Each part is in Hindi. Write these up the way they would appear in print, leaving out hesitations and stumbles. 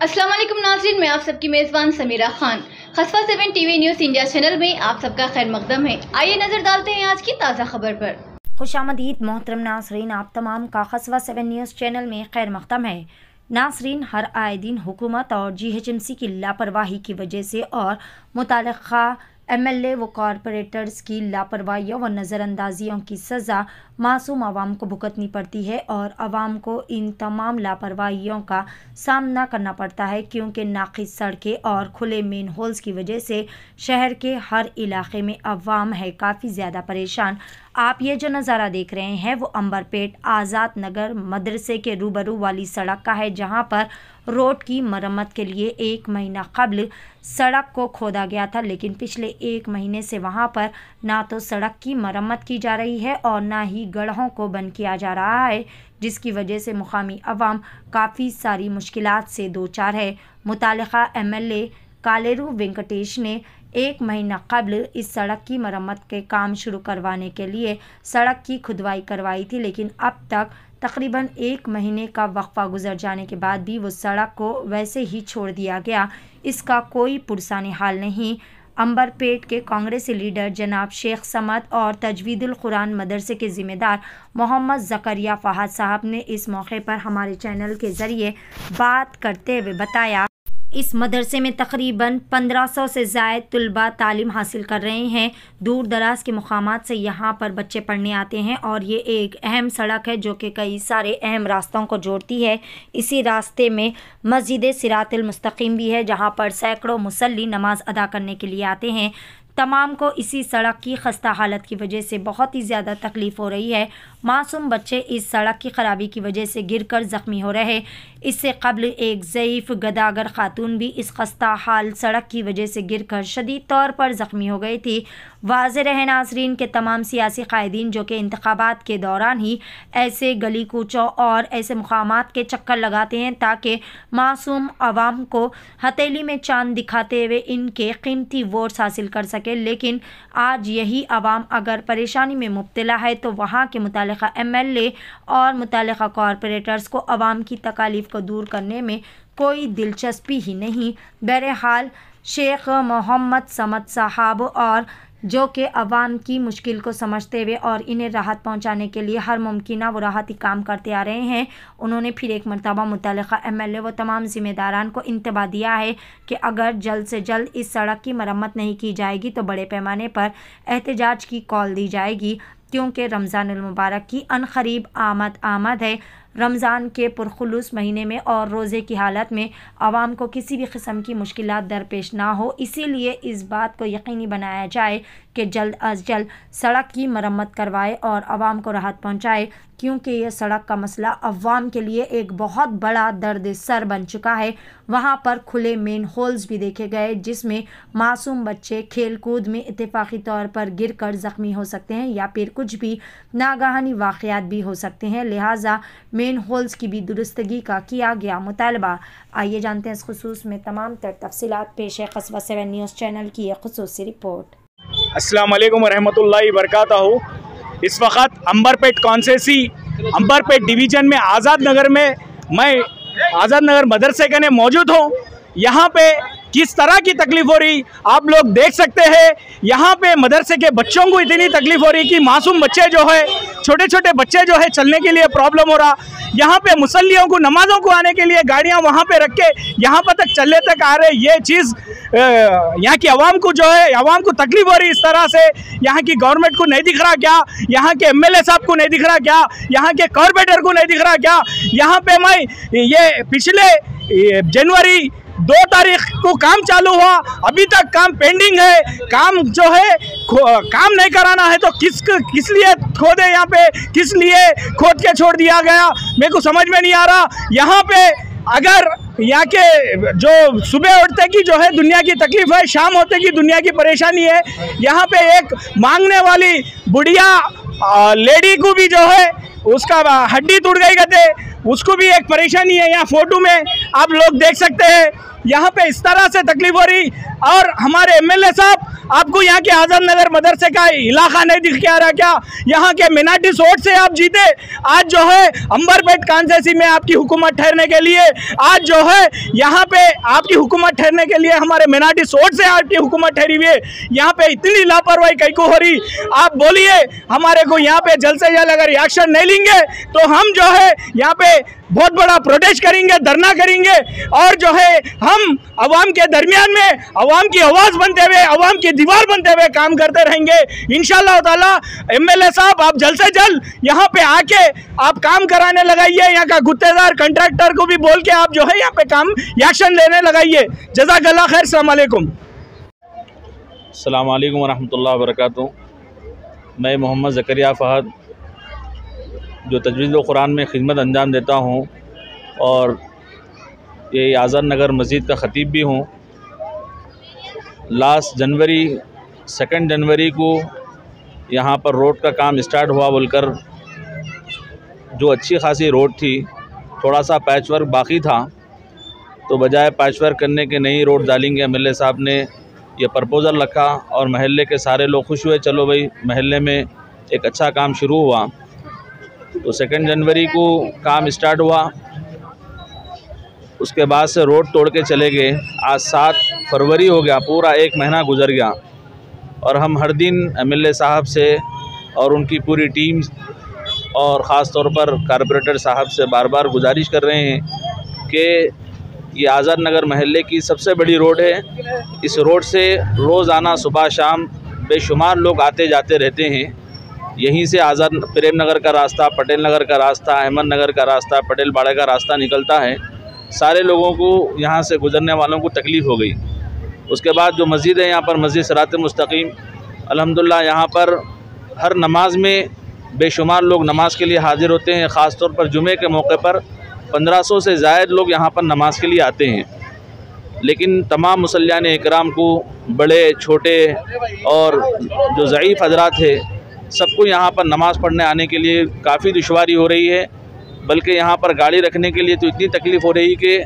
अस्सलाम वालेकुम नाज़रीन, मैं आप सबकी मेज़बान समीरा खान। खसफा 7 टीवी न्यूज़ इंडिया चैनल में आप सबका खैर मकदम है। आइए नजर डालते हैं आज की ताज़ा खबर पर। खुशामदीद मोहतरम नाज़रीन, आप तमाम का खसफा 7 न्यूज़ चैनल में खैर मकदम है। नाज़रीन, हर आए दिन हुकूमत और GHMC की लापरवाही की वजह से और मुताल्लिक़ा MLA व कॉरपोरेटर्स की लापरवाहियों व नज़रअंदाजियों की सज़ा मासूम आवाम को भुगतनी पड़ती है और आवाम को इन तमाम लापरवाहियों का सामना करना पड़ता है, क्योंकि नाक़िस सड़कें और खुले मेन होल्स की वजह से शहर के हर इलाके में आवाम है काफ़ी ज़्यादा परेशान। आप ये जो नज़ारा देख रहे हैं वो अंबरपेट आज़ाद नगर मदरसे के रूबरू वाली सड़क का है, जहाँ पर रोड की मरम्मत के लिए 1 महीना कबल सड़क को खोदा गया था, लेकिन पिछले 1 महीने से वहां पर ना तो सड़क की मरम्मत की जा रही है और ना ही गड्ढों को बंद किया जा रहा है, जिसकी वजह से मुकामी अवाम काफ़ी सारी मुश्किलात से दो चार है। मुताल्लिक़ा MLA कालेरू वेंकटेश ने 1 महीना कबल इस सड़क की मरम्मत के काम शुरू करवाने के लिए सड़क की खुदवाई करवाई थी, लेकिन अब तक तकरीबन 1 महीने का वक्फा गुजर जाने के बाद भी वो सड़क को वैसे ही छोड़ दिया गया। इसका कोई पुरसानी हाल नहीं। अंबरपेट के कांग्रेसी लीडर जनाब शेख समद और तजवीदुल कुरान मदरसे के ज़िम्मेदार मोहम्मद ज़करिया फ़हाद साहब ने इस मौके पर हमारे चैनल के ज़रिए बात करते हुए बताया, इस मदरसे में तकरीबन 1500 से ज़ायद तलबा तालीम हासिल कर रहे हैं। दूर दराज के मुकामात से यहाँ पर बच्चे पढ़ने आते हैं और ये एक अहम सड़क है जो कि कई सारे अहम रास्तों को जोड़ती है। इसी रास्ते में मस्जिद सिरातुल मुस्तकीम भी है, जहाँ पर सैकड़ों मुसल्ली नमाज अदा करने के लिए आते हैं। तमाम को इसी सड़क की खस्ता हालत की वजह से बहुत ही ज़्यादा तकलीफ़ हो रही है। मासूम बच्चे इस सड़क की ख़राबी की वजह से गिरकर ज़ख्मी हो रहे। इससे कबल एक ज़ईफ़ गदागर ख़ातून भी इस खस्ता हाल सड़क की वजह से गिरकर शदीद तौर पर ज़ख्मी हो गई थी। वाज़ेह रहे नाज़रीन के तमाम सियासी क़ायदीन जो कि इंतखाबात के दौरान ही ऐसे गली कूचों और ऐसे मुकामात के चक्कर लगाते हैं ताकि मासूम अवाम को हथेली में चांद दिखाते हुए इनके कीमती वोट्स हासिल कर सके, लेकिन आज यही अवाम अगर परेशानी में मुब्तला है तो वहाँ के मुताल्लिक़ा MLA और मुताल्लिक़ा कॉरपोरेटर्स को अवाम की तकालीफ़ को दूर करने में कोई दिलचस्पी ही नहीं। बहरहाल शेख मोहम्मद समद साहब और जो कि अवाम की मुश्किल को समझते हुए और इन्हें राहत पहुंचाने के लिए हर मुमकिना वो राहती काम करते आ रहे हैं, उन्होंने फिर एक मरतबा मुताल्लिक़ा MLA व तमाम ज़िम्मेदारान को इंतबाह दिया है कि अगर जल्द से जल्द इस सड़क की मरम्मत नहीं की जाएगी तो बड़े पैमाने पर एहतजाज की कॉल दी जाएगी, क्योंकि रमज़ानुल मुबारक की अनक़रीब आमद है। रमज़ान के पुरखुलूस महीने में और रोज़े की हालत में आवाम को किसी भी किस्म की मुश्किलात दरपेश ना हो, इसीलिए इस बात को यकीनी बनाया जाए कि जल्द अज जल्द सड़क की मरम्मत करवाए और आवाम को राहत पहुँचाए, क्योंकि यह सड़क का मसला अवाम के लिए एक बहुत बड़ा दर्द सर बन चुका है। वहाँ पर खुले मेन होल्स भी देखे गए जिसमें मासूम बच्चे खेल कूद में इत्तेफाकी तौर पर गिर कर ज़ख्मी हो सकते हैं या फिर कुछ भी नागहानी वाक़यात भी हो सकते हैं, लिहाजा मेन होल्स की भी दुरुस्तगी का किया गया मुतालबा। आइए जानते हैं इस खुसूस में तमाम तर तफसीलात। पेश है खसफा 7 न्यूज़ चैनल की एक खुसूसी रिपोर्ट। अस्सलाम वालेकुम रहमतुल्लाहि बरकातहू। इस वक्त अंबरपेट कॉन्सेसी अंबरपेट डिवीज़न में आज़ाद नगर में मैं आज़ाद नगर मदरसे के ने मौजूद हूँ। यहाँ पे किस तरह की तकलीफ़ हो रही आप लोग देख सकते हैं। यहाँ पे मदरसे के बच्चों को इतनी तकलीफ़ हो रही कि मासूम बच्चे जो है, छोटे छोटे बच्चे जो है, चलने के लिए प्रॉब्लम हो रहा। यहाँ पे मुसल्लियों को नमाज़ों को आने के लिए गाड़ियाँ वहाँ पे रख के यहाँ पर तक चलने तक आ रहे। ये चीज़ यहाँ की आवाम को जो है, आवाम को तकलीफ़ हो रही। इस तरह से यहाँ की गवर्नमेंट को नहीं दिख रहा क्या? यहाँ के MLA साहब को नहीं दिख रहा क्या? यहाँ के कॉर्पोरेटर को नहीं दिख रहा क्या? यहाँ पे मैं ये पिछले जनवरी 2 तारीख को काम चालू हुआ, अभी तक काम पेंडिंग है। काम जो है काम नहीं कराना है तो किस लिए खोदे, यहाँ पे किस लिए खोद के छोड़ दिया गया, मेरे को समझ में नहीं आ रहा। यहाँ पे अगर यहाँ के जो सुबह उठते की जो है दुनिया की तकलीफ है, शाम होते की दुनिया की परेशानी है। यहाँ पे एक मांगने वाली बुढ़िया लेडी को भी जो है उसका हड्डी टूट गई कहते, उसको भी एक परेशानी है। यहाँ फोटो में आप लोग देख सकते हैं, यहाँ पे इस तरह से तकलीफ हो रही। और हमारे एमएलए साहब, आपको यहाँ के आज़ाद नगर मदरसे का इलाका नहीं दिख के आ रहा क्या? यहाँ के मिनाटी वोट से आप जीते। आज जो है अंबरपेट कॉन्स्टिट्यूंसी में आपकी हुकूमत ठहरने के लिए, आज जो है यहाँ पे आपकी हुकूमत ठहरने के लिए हमारे मिनाटी वोट से आपकी हुकूमत ठहरी हुई है। यहाँ पे इतनी लापरवाही कहीं को हो रही। आप बोलिए हमारे को यहाँ पे जल्द से जल्द अगर एक्शन नहीं लेंगे तो हम जो है यहाँ पे बहुत बड़ा प्रोटेस्ट करेंगे, धरना करेंगे और जो है हम अवाम के दरमियान में अवाम की आवाज़ बनते हुए, अवाम की दीवार बनते हुए काम करते रहेंगे इंशाअल्लाह ताला। एमएलए साहब, आप जल्द से जल्द यहाँ पे आके आप काम कराने लगाइए। यहाँ का गुत्तेदार कंट्रैक्टर को भी बोल के आप जो है यहाँ पे काम एक्शन लेने लगाइए। जज़ाकल्लाह खैर। अस्सलाम वालेकुम। अस्सलाम वालेकुम वरहमतुल्लाहि वबरकातुहू। मैं मोहम्मद ज़करिया फ़हद जो तजवीज़ कुरान में खिदमत अंजाम देता हूँ और ये आज़ाद नगर मस्जिद का ख़तीब भी हूँ। लास्ट जनवरी 2 जनवरी को यहाँ पर रोड का काम स्टार्ट हुआ बोलकर, जो अच्छी खासी रोड थी, थोड़ा सा पैच वर्क बाकी था, तो बजाय पैच वर्क करने के नई रोड डालेंगे एमएलए साहब ने ये प्रपोज़ल रखा और महल्ले के सारे लोग खुश हुए। चलो भाई, महल्ले में एक अच्छा काम शुरू हुआ। तो 2 जनवरी को काम स्टार्ट हुआ, उसके बाद से रोड तोड़ के चले गए। आज 7 फरवरी हो गया, पूरा 1 महीना गुजर गया और हम हर दिन एमएलए साहब से और उनकी पूरी टीम और ख़ास तौर पर कारपोरेटर साहब से बार बार गुजारिश कर रहे हैं कि ये आज़ाद नगर महल्ले की सबसे बड़ी रोड है। इस रोड से रोज़ाना सुबह शाम बेशुमार लोग आते जाते रहते हैं। यहीं से आज़ाद प्रेम नगर का रास्ता, पटेल नगर का रास्ता, अहमद नगर का रास्ता, पटेल बाड़े का रास्ता निकलता है। सारे लोगों को यहाँ से गुज़रने वालों को तकलीफ़ हो गई। उसके बाद जो मस्जिद है यहाँ पर, मस्जिद सिरात मुस्तकीम, अल्हम्दुलिल्लाह यहाँ पर हर नमाज में बेशुमार लोग नमाज के लिए हाज़िर होते हैं। ख़ास तौर पर जुमे के मौके पर 1500 से ज़ायद लोग यहाँ पर नमाज के लिए आते हैं। लेकिन तमाम मुसल्लियान इकराम को, बड़े छोटे और जो ज़ईफ़ हज़रात है, सबको यहाँ पर नमाज़ पढ़ने आने के लिए काफ़ी दुश्वारी हो रही है। बल्कि यहाँ पर गाड़ी रखने के लिए तो इतनी तकलीफ़ हो रही कि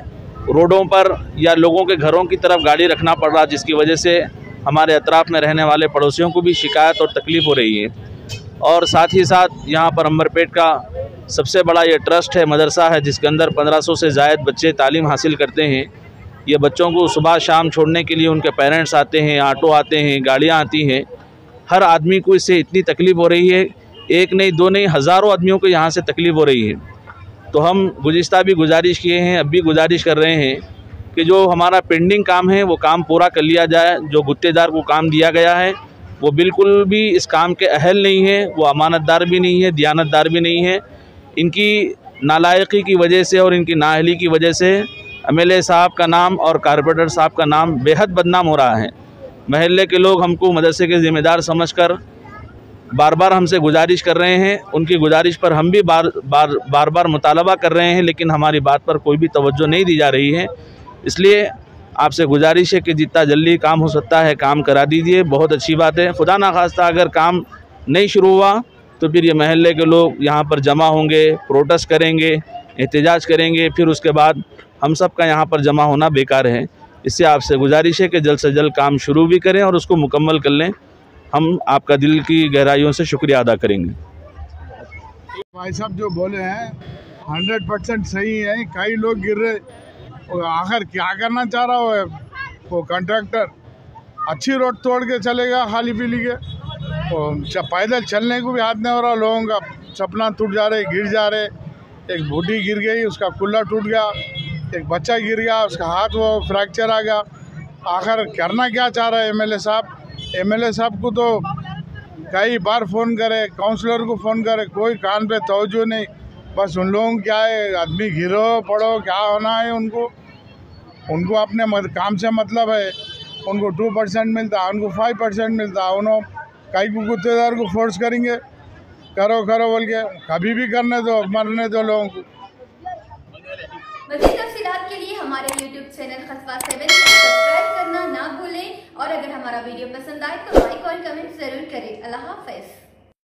रोडों पर या लोगों के घरों की तरफ गाड़ी रखना पड़ रहा, जिसकी वजह से हमारे अतराफ़ में रहने वाले पड़ोसियों को भी शिकायत और तकलीफ़ हो रही है। और साथ ही साथ यहाँ पर अंबरपेट का सबसे बड़ा ये ट्रस्ट है, मदरसा है, जिसके अंदर 1500 से ज़ायद बच्चे तालीम हासिल करते हैं। ये बच्चों को सुबह शाम छोड़ने के लिए उनके पेरेंट्स आते हैं, ऑटो आते हैं, गाड़ियाँ आती हैं। हर आदमी को इससे इतनी तकलीफ़ हो रही है, एक नहीं दो नहीं, हज़ारों आदमियों को यहाँ से तकलीफ़ हो रही है। तो हम गुज़िश्ता भी गुजारिश किए हैं, अब भी गुजारिश कर रहे हैं कि जो हमारा पेंडिंग काम है वो काम पूरा कर लिया जाए। जो गुत्तेदार को काम दिया गया है वो बिल्कुल भी इस काम के अहल नहीं है, वो अमानतदार भी नहीं है, दियानतदार भी नहीं है। इनकी नालायकी की वजह से और इनकी नाअहली की वजह से एमएलए साहब का नाम और कारपोरेटर साहब का नाम बेहद बदनाम हो रहा है। महल्ले के लोग हमको मदरसे के ज़िम्मेदार समझकर बार बार हमसे गुजारिश कर रहे हैं। उनकी गुजारिश पर हम भी बार बार मुतालबा कर रहे हैं, लेकिन हमारी बात पर कोई भी तवज्जो नहीं दी जा रही है। इसलिए आपसे गुजारिश है कि जितना जल्दी काम हो सकता है काम करा दीजिए, बहुत अच्छी बात है। खुदा ना खास्ता अगर काम नहीं शुरू हुआ तो फिर ये महल्ले के लोग यहाँ पर जमा होंगे, प्रोटेस्ट करेंगे, एहतजाज करेंगे, फिर उसके बाद हम सब का यहाँ पर जमा होना बेकार है। इससे आपसे गुजारिश है कि जल्द से जल्द काम शुरू भी करें और उसको मुकम्मल कर लें। हम आपका दिल की गहराइयों से शुक्रिया अदा करेंगे। भाई साहब जो बोले हैं 100% सही है। कई लोग गिर रहे, आखिर क्या करना चाह रहा है वो कॉन्ट्रैक्टर? अच्छी रोड तोड़ के चलेगा खाली पीली के, पैदल चलने को भी हाथ नहीं हो रहा। लोगों का सपना टूट जा रहे, गिर जा रहे। एक बूढ़ी गिर गई, उसका कुल्ला टूट गया। एक बच्चा गिर गया, उसका हाथ वो फ्रैक्चर आ गया। आखिर करना क्या चाह रहा है एमएलए साहब? एमएलए साहब को तो कई बार फ़ोन करे, काउंसलर को फ़ोन करे, कोई कान पे तवज्जो नहीं। बस उन लोगों क्या है, आदमी गिरो पड़ो क्या होना है उनको अपने काम से मतलब है। उनको 2% मिलता, उनको 5% मिलता। उन्होंने कई को गुत्तेदार को फोर्स करेंगे, करो बोल के। कभी भी करने दो, मरने दो लोगों को। मज़ीद तफ़सीलात के लिए हमारे YouTube चैनल खसवा 7 को सब्सक्राइब करना ना भूलें और अगर हमारा वीडियो पसंद आए तो लाइक और कमेंट ज़रूर करें। अल्लाह हाफ़िज़।